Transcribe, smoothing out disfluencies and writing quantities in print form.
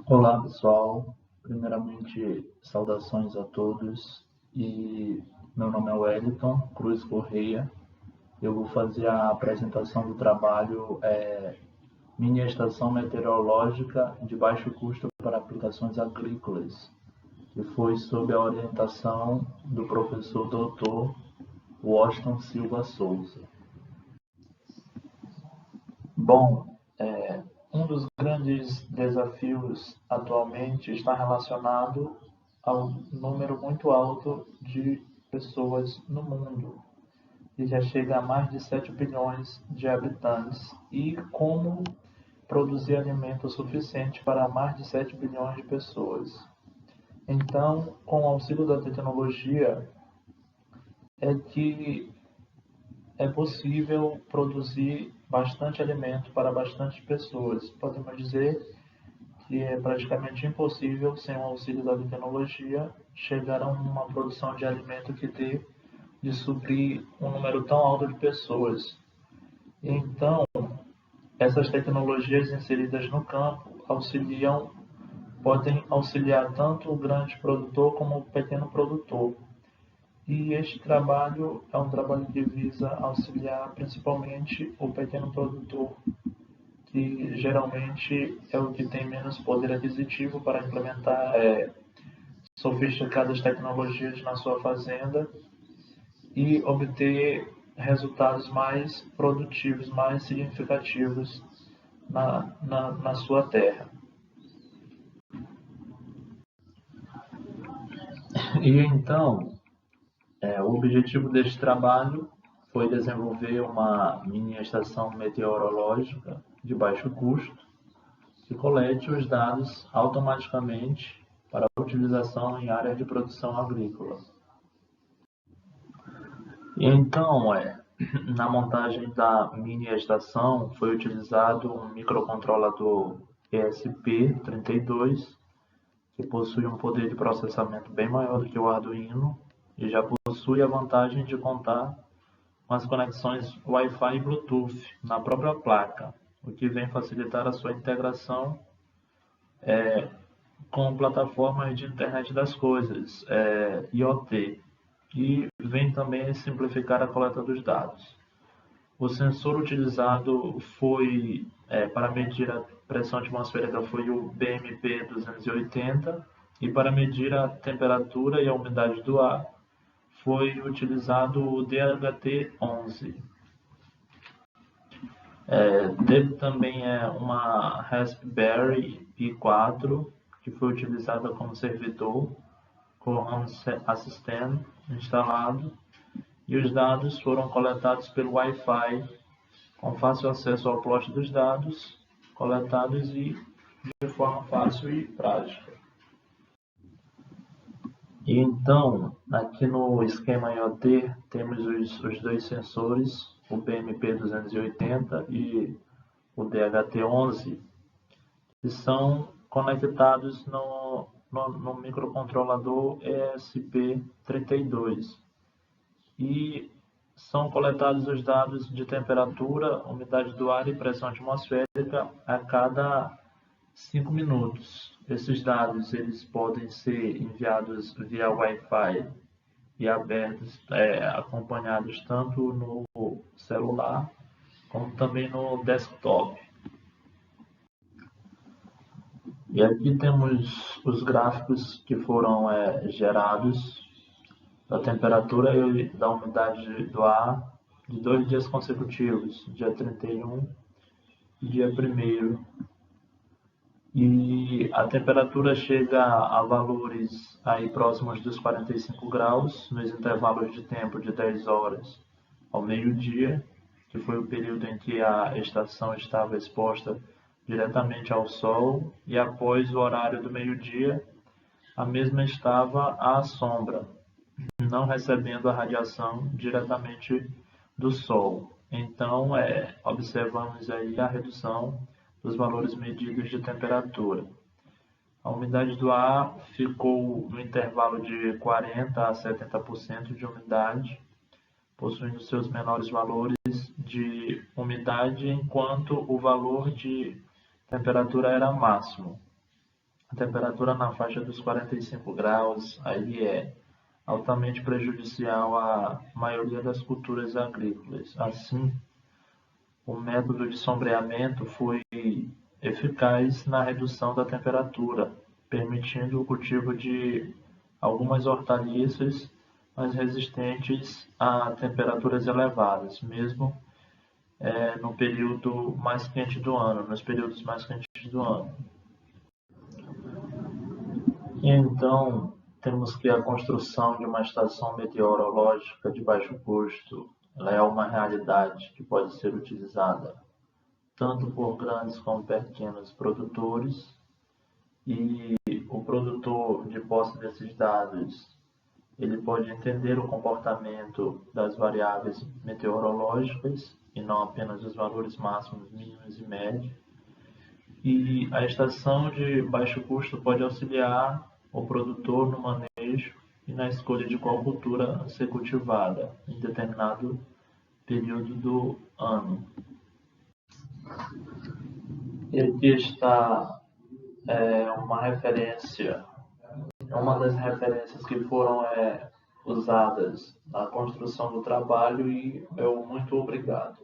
Olá pessoal, primeiramente saudações a todos e meu nome é Wellington Cruz Correia. Eu vou fazer a apresentação do trabalho Mini Estação Meteorológica de Baixo Custo para Aplicações Agrícolas, que foi sob a orientação do professor Dr. Washington Silva Souza. Bom, um dos grandes desafios atualmente está relacionado ao número muito alto de pessoas no mundo, que já chega a mais de 7 bilhões de habitantes, e como produzir alimento suficiente para mais de 7 bilhões de pessoas. Então, com o auxílio da tecnologia, é que é possível produzir bastante alimento para bastantes pessoas. Podemos dizer que é praticamente impossível, sem o auxílio da tecnologia, chegar a uma produção de alimento que dê de suprir um número tão alto de pessoas. Então, essas tecnologias inseridas no campo podem auxiliar tanto o grande produtor como o pequeno produtor. E este trabalho é um trabalho que visa auxiliar principalmente o pequeno produtor, que geralmente é o que tem menos poder aquisitivo para implementar sofisticadas tecnologias na sua fazenda e obter resultados mais produtivos, mais significativos na sua terra. E então, o objetivo deste trabalho foi desenvolver uma mini estação meteorológica de baixo custo que colete os dados automaticamente para utilização em áreas de produção agrícola. Então, na montagem da mini estação foi utilizado um microcontrolador ESP32, que possui um poder de processamento bem maior do que o Arduino e já possui a vantagem de contar com as conexões Wi-Fi e Bluetooth na própria placa, o que vem facilitar a sua integração com plataformas de internet das coisas, IoT, e vem também simplificar a coleta dos dados. O sensor utilizado foi para medir a pressão atmosférica foi o BMP-280 e para medir a temperatura e a umidade do ar foi utilizado o DHT-11. Teve também uma Raspberry Pi 4 que foi utilizada como servidor com o Home Assistant instalado, e os dados foram coletados pelo Wi-Fi com fácil acesso ao plot dos dados coletados e de forma fácil e prática. E então, aqui no esquema IoT, temos os dois sensores, o BMP-280 e o DHT-11, que são conectados no microcontrolador ESP32 e são coletados os dados de temperatura, umidade do ar e pressão atmosférica a cada 5 minutos. Esses dados eles podem ser enviados via Wi-Fi e abertos, acompanhados tanto no celular como também no desktop. E aqui temos os gráficos que foram gerados da temperatura e da umidade do ar de 2 dias consecutivos, dia 31 e dia 1º. E a temperatura chega a valores aí próximos dos 45 graus, nos intervalos de tempo de 10 horas ao meio-dia, que foi o período em que a estação estava exposta diretamente ao sol, e após o horário do meio-dia, a mesma estava à sombra, não recebendo a radiação diretamente do sol. Então, observamos aí a redução dos valores medidos de temperatura. A umidade do ar ficou no intervalo de 40% a 70% de umidade, possuindo seus menores valores de umidade, enquanto o valor de temperatura era máximo. A temperatura na faixa dos 45 graus aí é altamente prejudicial à maioria das culturas agrícolas. Assim, o método de sombreamento foi eficaz na redução da temperatura, permitindo o cultivo de algumas hortaliças mais resistentes a temperaturas elevadas, mesmo no período mais quente do ano, nos períodos mais quentes do ano. E então, temos que a construção de uma estação meteorológica de baixo custo, ela é uma realidade que pode ser utilizada tanto por grandes como pequenos produtores, e o produtor, de posse desses dados, ele pode entender o comportamento das variáveis meteorológicas e não apenas os valores máximos, mínimos e médios. E a estação de baixo custo pode auxiliar o produtor no manejo e na escolha de qual cultura a ser cultivada em determinado período do ano. E aqui está uma referência, uma das referências que foram usadas na construção do trabalho, e eu muito obrigado.